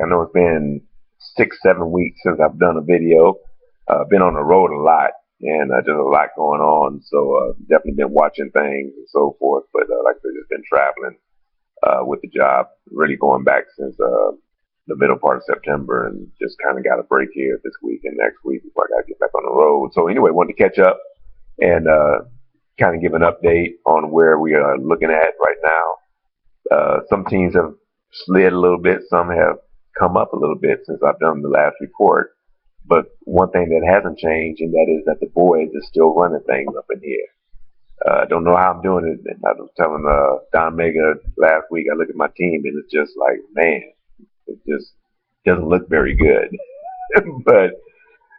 I know it's been 6, 7 weeks since I've done a video. Been on the road a lot and just a lot going on. So definitely been watching things and so forth. But like I said, just been traveling with the job, really going back since the middle part of September, and just kind of got a break here this week and next week before I got to get back on the road. So anyway, wanted to catch up and kind of give an update on where we are looking at right now. Some teams have slid a little bit. Some have come up a little bit since I've done the last report. But one thing that hasn't changed, and that is that the boys are still running things up in here. Don't know how I'm doing it. And I was telling Don Mega last week, I look at my team and it's just like, man, it just doesn't look very good. But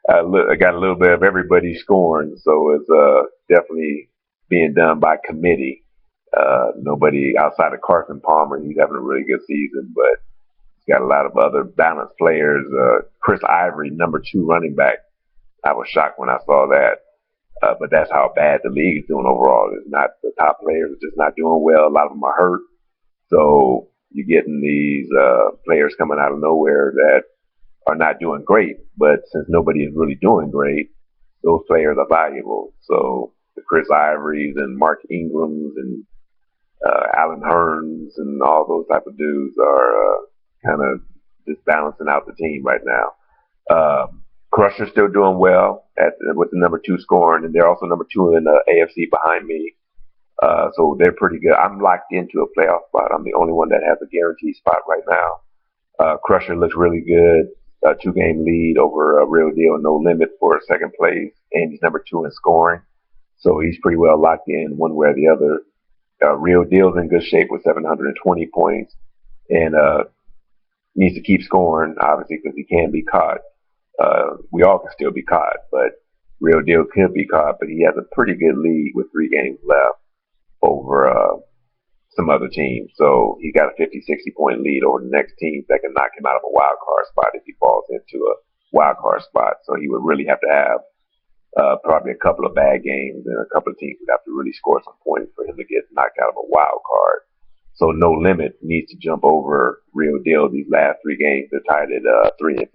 I got a little bit of everybody scoring, so it's definitely being done by committee. Nobody outside of Carson Palmer, he's having a really good season, but he's got a lot of other balanced players. Chris Ivory, number 2 running back. I was shocked when I saw that. But that's how bad the league is doing overall. It's not the top players are just not doing well. A lot of them are hurt. So you're getting these players coming out of nowhere that are not doing great. But since nobody is really doing great, those players are valuable. So the Chris Ivories and Mark Ingrams and Alan Hearns and all those type of dudes are kind of just balancing out the team right now. Crusher's still doing well with the number 2 scoring, and they're also number 2 in the AFC behind me. So they're pretty good. I'm locked into a playoff spot. I'm the only one that has a guaranteed spot right now. Crusher looks really good. 2-game lead over Real Deal No Limit for second place, and he's number 2 in scoring. So he's pretty well locked in one way or the other. Real Deal's in good shape with 720 points, and needs to keep scoring, obviously, because he can be caught. We all can still be caught, but Real Deal could be caught, but he has a pretty good lead with 3 games left over some other teams. So he got a 50, 60 point lead over the next team that can knock him out of a wild card spot if he falls into a wild card spot. So he would really have to have probably a couple of bad games, and a couple of teams would have to really score some points for him to get knocked out of a wild card. So No Limit needs to jump over Real Deal. These last 3 games, they're tied at 3-3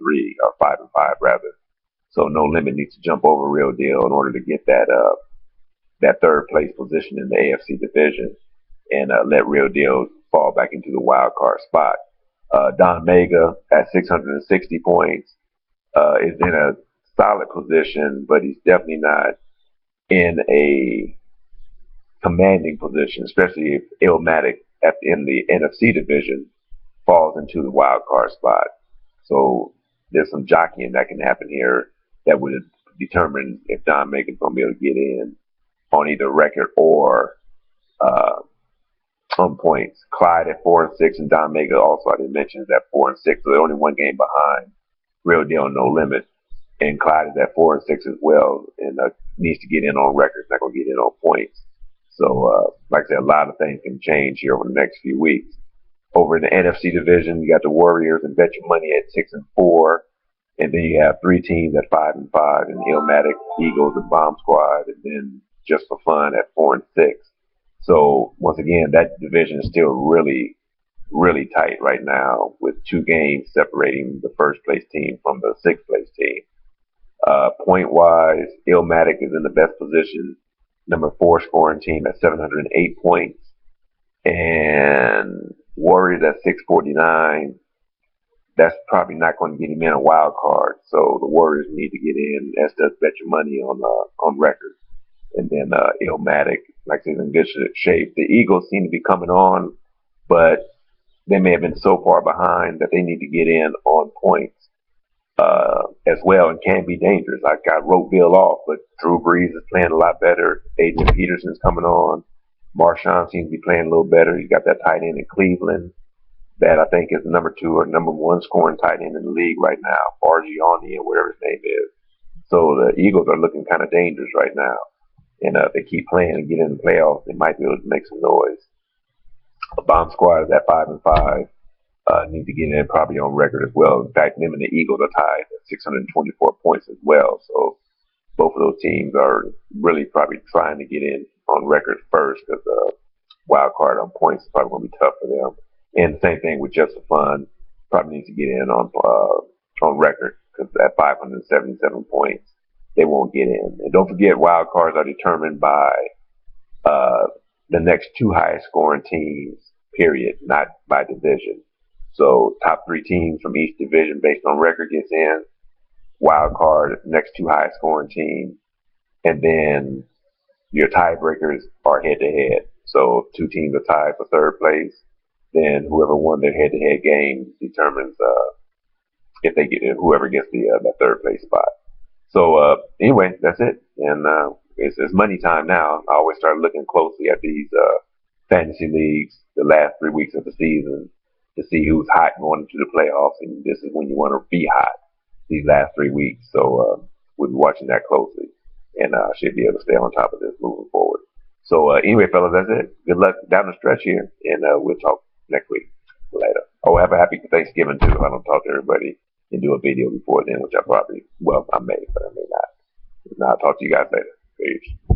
or 5-5 rather. So No Limit needs to jump over Real Deal in order to get that third place position in the AFC division, and let Real Deal fall back into the wild card spot. Don Mega at 660 points is in a solid position, but he's definitely not in a commanding position, especially if Illmatic in the NFC division falls into the wild card spot. So there's some jockeying that can happen here that would determine if Don Megan's going to be able to get in on either record or uh, on points. Clyde at 4-6, and Don Mega also I didn't mention is at 4-6, so they're only 1 game behind Real Deal No Limit. And Clyde is at 4-6 as well, and needs to get in on records, not going to get in on points. So, like I said, a lot of things can change here over the next few weeks. Over in the NFC division, you got the Warriors and Bet Your Money at 6-4, and then you have 3 teams at 5-5, and Illmatic, Eagles, and Bomb Squad, and then Just for Fun at 4-6. So once again, that division is still really, really tight right now, with 2 games separating the first place team from the sixth place team. Point wise, Illmatic is in the best position, number 4 scoring team at 708 points, and Warriors at 649. That's probably not going to get him in a wild card. So the Warriors need to get in, as does Bet Your Money on record. And then Illmatic, like I said, in good shape. The Eagles seem to be coming on, but they may have been so far behind that they need to get in on points as well, and can be dangerous. Like I wrote Bill off, but Drew Brees is playing a lot better. Adrian Peterson's coming on. Marshawn seems to be playing a little better. He's got that tight end in Cleveland that I think is the number 2 or number 1 scoring tight end in the league right now, Bargiani or whatever his name is. So the Eagles are looking kind of dangerous right now. And if they keep playing and get in the playoffs, they might be able to make some noise. The Bomb Squad is at 5-5. Need to get in probably on record as well. In fact, them and the Eagles are tied at 624 points as well. So both of those teams are really probably trying to get in on record first, because the wild card on points is probably going to be tough for them. And the same thing with Just for Fun. probably needs to get in on record because at 577 points, they won't get in. And don't forget, wild cards are determined by uh, the next two highest scoring teams, period, not by division. So top three teams from each division based on record gets in. Wild card, next two highest scoring teams, and then your tiebreakers are head to head. So if two teams are tied for third place, then whoever won their head to head game determines if they get whoever gets the third place spot. So anyway, that's it, and it's money time now. I always start looking closely at these fantasy leagues the last 3 weeks of the season to see who's hot going into the playoffs, and this is when you want to be hot these last 3 weeks. So we'll be watching that closely, and I should be able to stay on top of this moving forward. So anyway, fellas, that's it. Good luck down the stretch here, and we'll talk next week. Later. Oh, have a happy Thanksgiving too. If I don't talk to everybody and do a video before then, which I probably, well, I may, but I may not. I'll talk to you guys later. Peace.